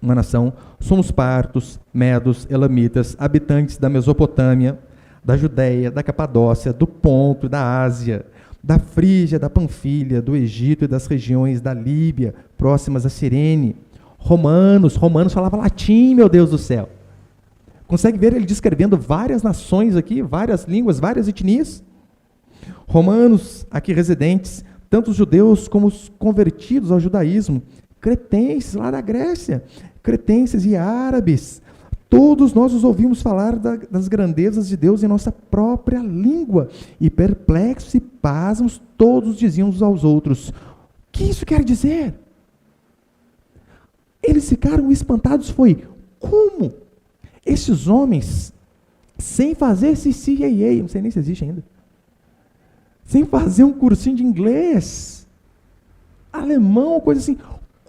uma nação, somos partos, medos, elamitas, habitantes da Mesopotâmia, da Judéia, da Capadócia, do Ponto, da Ásia, da Frígia, da Panfilha, do Egito e das regiões da Líbia, próximas a Cirene. Romanos falavam latim, meu Deus do céu. Consegue ver ele descrevendo várias nações aqui, várias línguas, várias etnias? Romanos aqui residentes, tanto os judeus como os convertidos ao judaísmo, cretenses lá da Grécia, cretenses e árabes, todos nós os ouvimos falar das grandezas de Deus em nossa própria língua, e perplexos e pasmos, todos diziam uns aos outros: o que isso quer dizer? Eles ficaram espantados, como esses homens, sem fazer esse CAA, não sei nem se existe ainda, sem fazer um cursinho de inglês, alemão, coisa assim,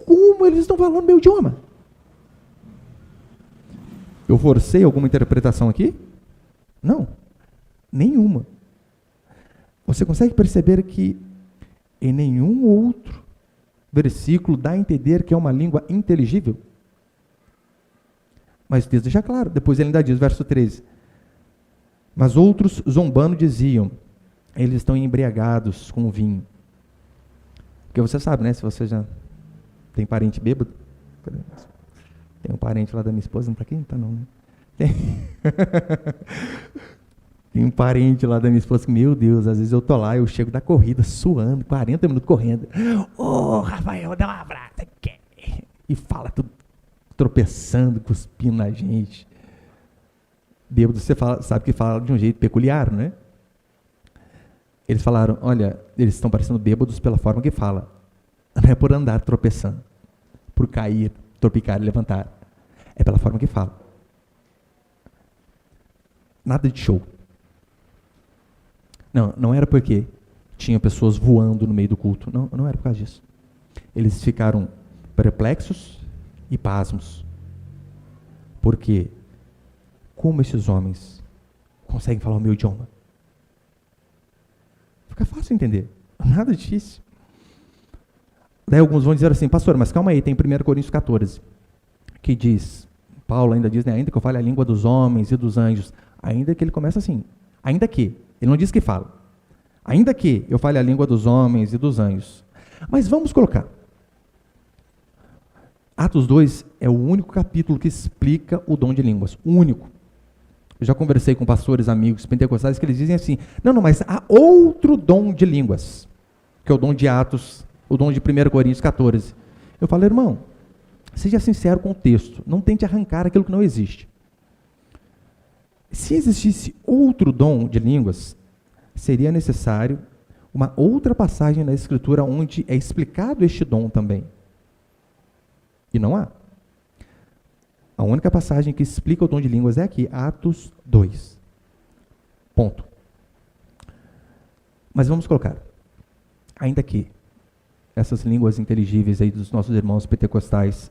como eles estão falando meu idioma? Eu forcei alguma interpretação aqui? Não, nenhuma. Você consegue perceber que em nenhum outro versículo dá a entender que é uma língua inteligível? Mas o texto deixa claro, depois ele ainda diz, verso 13: mas outros zombando diziam: eles estão embriagados com o vinho. Porque você sabe, né, se você já tem parente bêbado, tem um parente lá da minha esposa, não está aqui? Não está não, né? Tem um parente lá da minha esposa que, meu Deus, às vezes eu tô lá, eu chego da corrida, suando, 40 minutos correndo. Ô, Rafael, dá um abraço. E fala tudo, tropeçando, cuspindo na gente. Bêbado, você sabe que fala de um jeito peculiar, né? Eles falaram: olha, eles estão parecendo bêbados pela forma que fala. Não é por andar tropeçando, por cair, tropicar e levantar. É pela forma que fala. Nada de show. Não era porque tinha pessoas voando no meio do culto. Não era por causa disso. Eles ficaram perplexos e pasmos. Porque como esses homens conseguem falar o meu idioma? Fica fácil entender. Nada difícil. Daí alguns vão dizer assim: pastor, mas calma aí, tem 1 Coríntios 14, que diz, Paulo ainda diz, né, ainda que eu fale a língua dos homens e dos anjos, ainda que ele começa assim, ainda que, ele não diz que fala, ainda que eu fale a língua dos homens e dos anjos. Mas vamos colocar, Atos 2 é o único capítulo que explica o dom de línguas, o único. Eu já conversei com pastores, amigos pentecostais, que eles dizem assim: não, mas há outro dom de línguas, que é o dom de Atos, o dom de 1 Coríntios 14. Eu falo: irmão, seja sincero com o texto, não tente arrancar aquilo que não existe. Se existisse outro dom de línguas, seria necessário uma outra passagem na Escritura onde é explicado este dom também. E não há. A única passagem que explica o dom de línguas é aqui, Atos 2. Ponto. Mas vamos colocar, ainda que essas línguas inteligíveis aí dos nossos irmãos pentecostais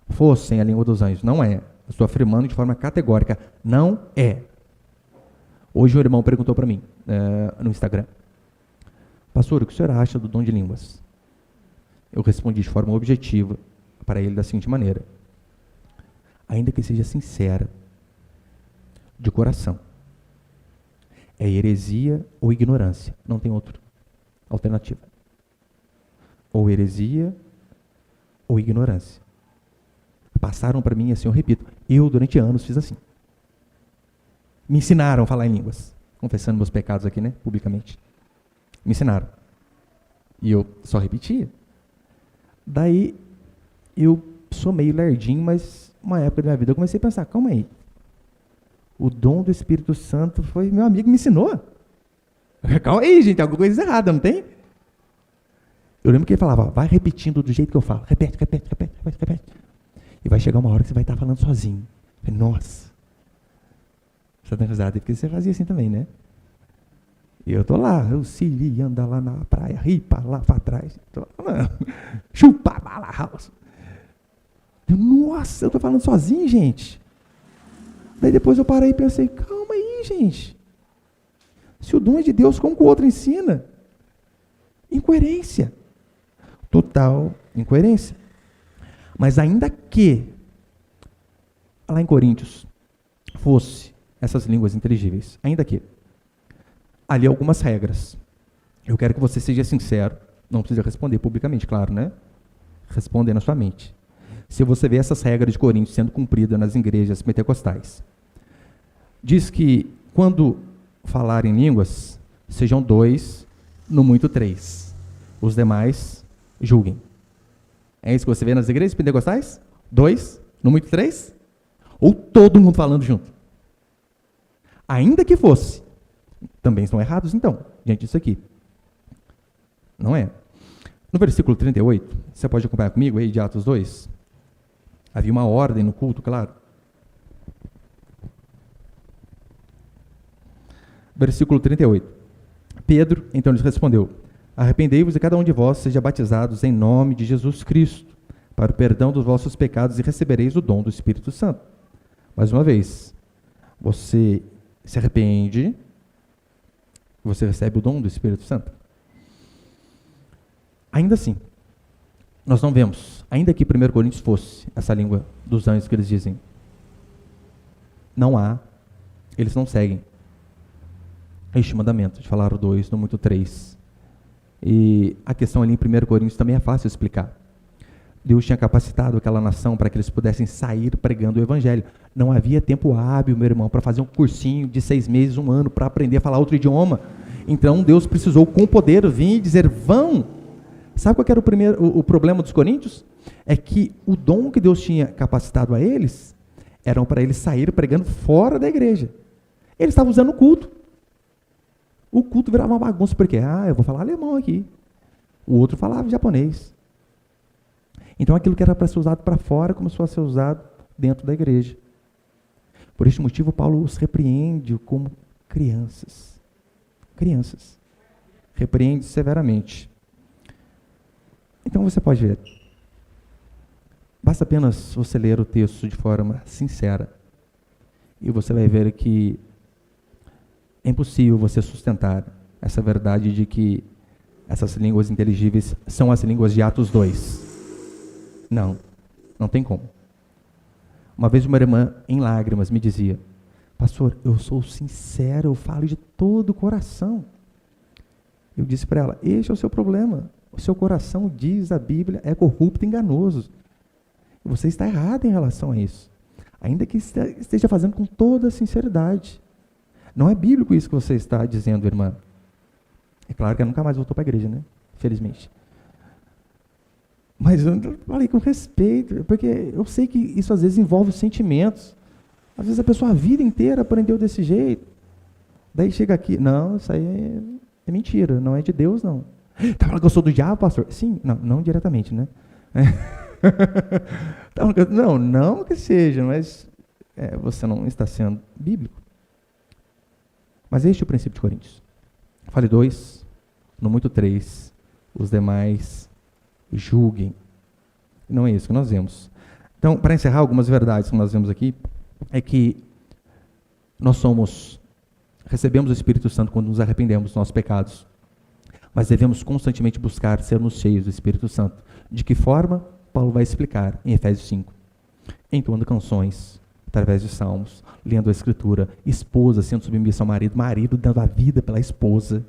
fossem a língua dos anjos. Não é. Eu estou afirmando de forma categórica, não é. Hoje um irmão perguntou para mim, no Instagram: pastor, o que o senhor acha do dom de línguas? Eu respondi de forma objetiva para ele da seguinte maneira: ainda que seja sincera, de coração, é heresia ou ignorância, não tem outra alternativa. Ou heresia ou ignorância. Passaram para mim assim, eu repito, eu durante anos fiz assim. Me ensinaram a falar em línguas, confessando meus pecados aqui, né, publicamente. Me ensinaram. E eu só repetia. Daí, eu sou meio lerdinho, mas uma época da minha vida eu comecei a pensar, calma aí. O dom do Espírito Santo foi meu amigo que me ensinou. Calma aí, gente, alguma coisa errada, não tem? Eu lembro que ele falava, vai repetindo do jeito que eu falo. Repete. E vai chegar uma hora que você vai estar falando sozinho. Eu falei, nossa. Você tá risada, porque você fazia assim também, né? E eu tô lá, eu Siri, anda lá na praia, ri pra lá pra trás. Tô falando, chupa bala house. Nossa, eu tô falando sozinho, gente. Daí depois eu parei e pensei, calma aí, gente. Se o dom é de Deus, como que o outro ensina? Incoerência. Total incoerência. Mas ainda que, lá em Coríntios, fosse essas línguas inteligíveis, ainda que, ali algumas regras. Eu quero que você seja sincero, não precisa responder publicamente, claro, né? Responda na sua mente. Se você vê essas regras de Coríntios sendo cumpridas nas igrejas pentecostais, diz que quando falarem línguas, sejam 2, no muito 3. Os demais, julguem. É isso que você vê nas igrejas pentecostais? 2, no muito 3? Ou todo mundo falando junto? Ainda que fosse. Também estão errados, então, diante disso aqui. Não é? No versículo 38, você pode acompanhar comigo aí de Atos 2? Havia uma ordem no culto, claro. Versículo 38. Pedro, então, lhes respondeu, arrependei-vos e cada um de vós seja batizados em nome de Jesus Cristo, para o perdão dos vossos pecados e recebereis o dom do Espírito Santo. Mais uma vez, você se arrepende, você recebe o dom do Espírito Santo. Ainda assim, nós não vemos, ainda que 1 Coríntios fosse essa língua dos anjos que eles dizem, não há, eles não seguem este mandamento de falar o 2, no muito 3. E a questão ali em 1 Coríntios também é fácil explicar. Deus tinha capacitado aquela nação para que eles pudessem sair pregando o Evangelho. Não havia tempo hábil, meu irmão, para fazer um cursinho de 6 meses, 1 ano, para aprender a falar outro idioma. Então Deus precisou com poder vir e dizer, vão. Sabe qual que era o problema dos coríntios? É que o dom que Deus tinha capacitado a eles, eram para eles saírem pregando fora da igreja. Eles estavam usando o culto. O culto virava uma bagunça, porque, eu vou falar alemão aqui. O outro falava japonês. Então aquilo que era para ser usado para fora, começou a ser usado dentro da igreja. Por este motivo, Paulo os repreende como crianças. Crianças. Repreende severamente. Então você pode ver. Basta apenas você ler o texto de forma sincera. E você vai ver que é impossível você sustentar essa verdade de que essas línguas inteligíveis são as línguas de Atos 2. Não tem como. Uma vez uma irmã, em lágrimas, me dizia, pastor, eu sou sincero, eu falo de todo o coração. Eu disse para ela, este é o seu problema. O seu coração, diz a Bíblia, é corrupto e enganoso. Você está errado em relação a isso. Ainda que esteja fazendo com toda a sinceridade. Não é bíblico isso que você está dizendo, irmã. É claro que ela nunca mais voltou para a igreja, né? Felizmente. Mas eu falei com respeito, porque eu sei que isso às vezes envolve sentimentos. Às vezes a pessoa a vida inteira aprendeu desse jeito. Daí chega aqui, não, isso aí é mentira, não é de Deus, não. Está falando que eu sou do diabo, pastor? Sim, não diretamente, né? Não que seja, mas você não está sendo bíblico. Mas este é o princípio de Coríntios. Fale 2, no muito 3, os demais julguem. Não é isso que nós vemos. Então, para encerrar, algumas verdades que nós vemos aqui, é que nós recebemos o Espírito Santo quando nos arrependemos dos nossos pecados. mas devemos constantemente buscar sermos cheios do Espírito Santo. De que forma? Paulo vai explicar em Efésios 5. Entoando canções, através de salmos, lendo a Escritura, esposa sendo submissa ao marido, marido dando a vida pela esposa,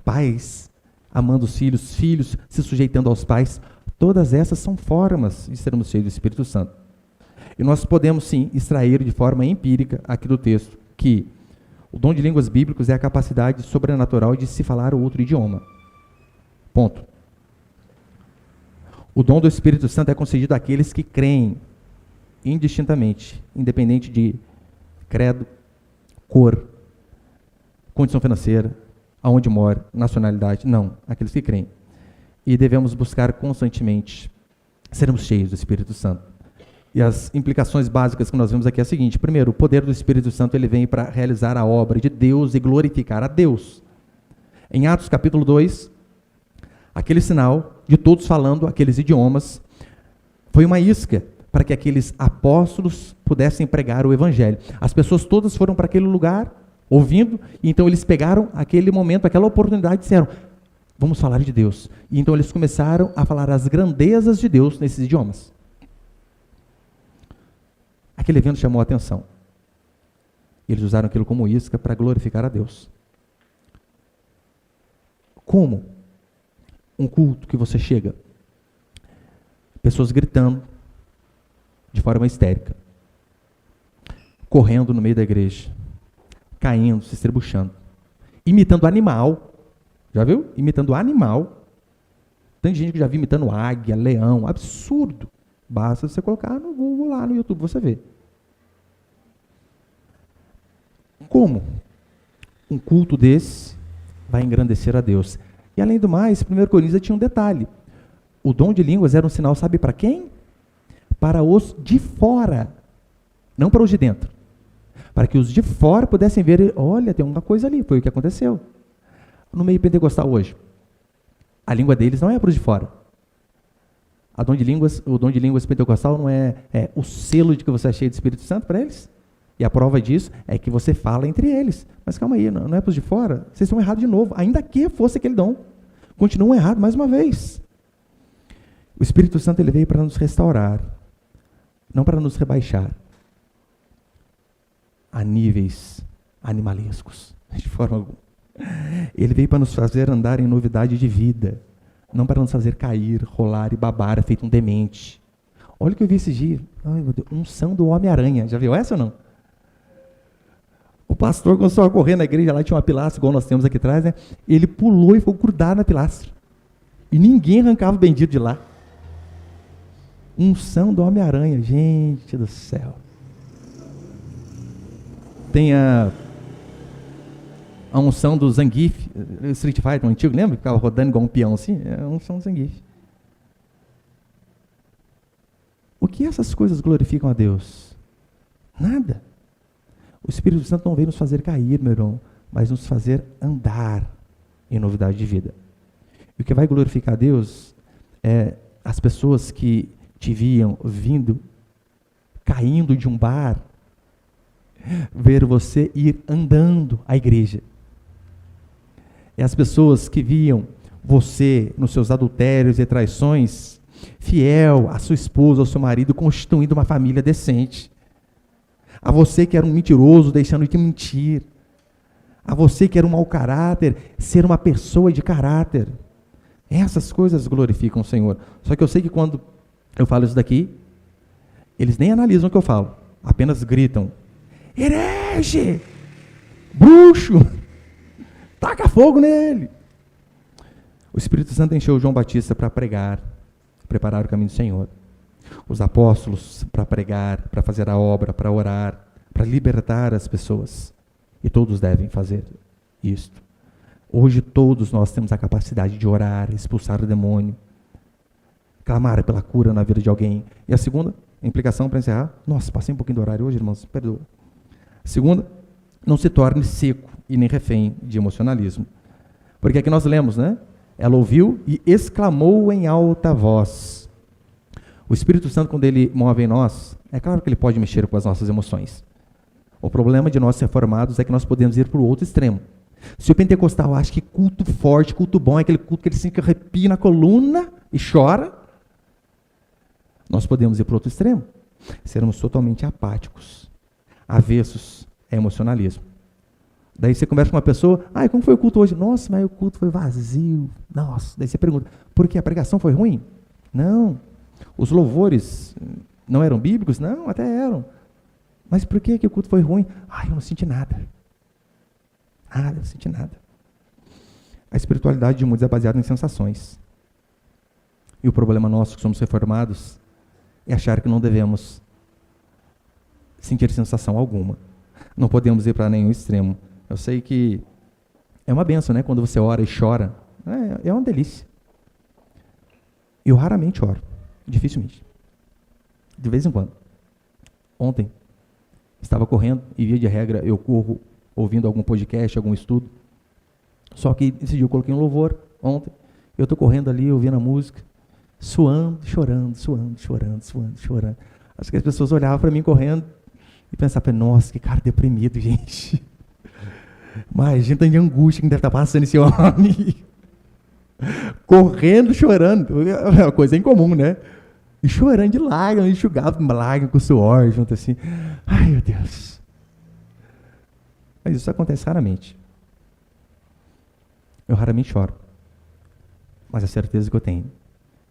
pais amando os filhos, filhos se sujeitando aos pais. Todas essas são formas de sermos cheios do Espírito Santo. E nós podemos, sim, extrair de forma empírica aqui do texto que o dom de línguas bíblicos é a capacidade sobrenatural de se falar outro idioma. Ponto. O dom do Espírito Santo é concedido àqueles que creem indistintamente, independente de credo, cor, condição financeira, aonde mora, nacionalidade. Não, aqueles que creem. E devemos buscar constantemente sermos cheios do Espírito Santo. E as implicações básicas que nós vemos aqui é a seguinte: primeiro, o poder do Espírito Santo ele vem para realizar a obra de Deus e glorificar a Deus. Em Atos capítulo 2, aquele sinal de todos falando aqueles idiomas foi uma isca para que aqueles apóstolos pudessem pregar o evangelho. As pessoas todas foram para aquele lugar ouvindo, e então eles pegaram aquele momento, aquela oportunidade e disseram: vamos falar de Deus. E então eles começaram a falar as grandezas de Deus nesses idiomas. Aquele evento chamou a atenção. Eles usaram aquilo como isca para glorificar a Deus. Como um culto que você chega, pessoas gritando de forma histérica, correndo no meio da igreja, caindo, se estrebuchando, imitando animal. Já viu? Imitando animal. Tem gente que já viu imitando águia, leão, absurdo. Basta você colocar no Google, lá no YouTube, você vê. Como um culto desse vai engrandecer a Deus? E além do mais, 1 Coríntios tinha um detalhe. O dom de línguas era um sinal, sabe para quem? Para os de fora, não para os de dentro. Para que os de fora pudessem ver, olha, tem uma coisa ali, foi o que aconteceu. No meio pentecostal hoje, a língua deles não é para os de fora. O dom de línguas pentecostal não é o selo de que você é cheio do Espírito Santo para eles? E a prova disso é que você fala entre eles. Mas calma aí, não é para os de fora? Vocês estão errados de novo, ainda que fosse aquele dom. Continuam errados mais uma vez. O Espírito Santo ele veio para nos restaurar, não para nos rebaixar a níveis animalescos, de forma alguma. Ele veio para nos fazer andar em novidade de vida, não para nos fazer cair, rolar e babar, feito um demente. Olha o que eu vi esses dias. Ai, meu Deus, unção do Homem-Aranha. Já viu essa ou não? O pastor começou a correr na igreja, lá tinha uma pilastra, igual nós temos aqui atrás, né? Ele pulou e ficou grudado na pilastra. E ninguém arrancava o bendito de lá. Unção do Homem-Aranha, gente do céu. Tem a unção do Zangief, Street Fighter, um antigo, lembra? Que ficava rodando igual um peão assim? É a unção do Zangief. O que essas coisas glorificam a Deus? Nada. O Espírito Santo não veio nos fazer cair, meu irmão, mas nos fazer andar em novidade de vida. E o que vai glorificar a Deus é as pessoas que te viam vindo, caindo de um bar, ver você ir andando à igreja. É as pessoas que viam você nos seus adultérios e traições, fiel à sua esposa, ao seu marido, constituindo uma família decente. A você que era um mentiroso, deixando de mentir. A você que era um mau caráter, ser uma pessoa de caráter. Essas coisas glorificam o Senhor. Só que eu sei que quando eu falo isso daqui, eles nem analisam o que eu falo, apenas gritam: herege! Bruxo! Taca fogo nele! O Espírito Santo encheu João Batista para pregar, preparar o caminho do Senhor. Os apóstolos para pregar, para fazer a obra, para orar, para libertar as pessoas. E todos devem fazer isto. Hoje todos nós temos a capacidade de orar, expulsar o demônio, clamar pela cura na vida de alguém. E a segunda implicação para encerrar, nossa, passei um pouquinho do horário hoje, irmãos, perdoa. Segunda, não se torne seco e nem refém de emocionalismo. Porque aqui nós lemos, né? Ela ouviu e exclamou em alta voz. O Espírito Santo, quando ele move em nós, é claro que ele pode mexer com as nossas emoções. O problema de nós ser formados é que nós podemos ir para o outro extremo. Se o pentecostal acha que culto forte, culto bom, é aquele culto que ele se arrepia na coluna e chora, nós podemos ir para o outro extremo. Sermos totalmente apáticos, avessos a emocionalismo. Daí você conversa com uma pessoa, como foi o culto hoje? Nossa, mas o culto foi vazio. Nossa, daí você pergunta, por que a pregação foi ruim? Não. Os louvores não eram bíblicos? Não, até eram. Mas por que o culto foi ruim? Eu não senti nada. Eu não senti nada. A espiritualidade de muitos é baseada em sensações. E o problema nosso, que somos reformados, é achar que não devemos sentir sensação alguma. Não podemos ir para nenhum extremo. Eu sei que é uma benção, né? Quando você ora e chora. É uma delícia. Eu raramente oro. Dificilmente. De vez em quando. Ontem, estava correndo, e via de regra, eu corro ouvindo algum podcast, algum estudo. Só que esse dia eu coloquei um louvor, ontem. Eu estou correndo ali, ouvindo a música, suando, chorando, suando, chorando, suando, chorando. Acho que as pessoas olhavam para mim correndo e pensavam, nossa, que cara deprimido, gente. Mas gente tá de angústia que deve estar passando esse homem. Correndo, chorando. É uma coisa incomum, né? E chorando de lágrimas, enxugava lágrimas com suor, junto assim. Ai, meu Deus. Mas isso acontece raramente. Eu raramente choro. Mas a certeza que eu tenho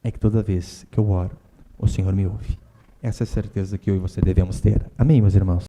é que toda vez que eu oro, o Senhor me ouve. Essa é a certeza que eu e você devemos ter. Amém, meus irmãos?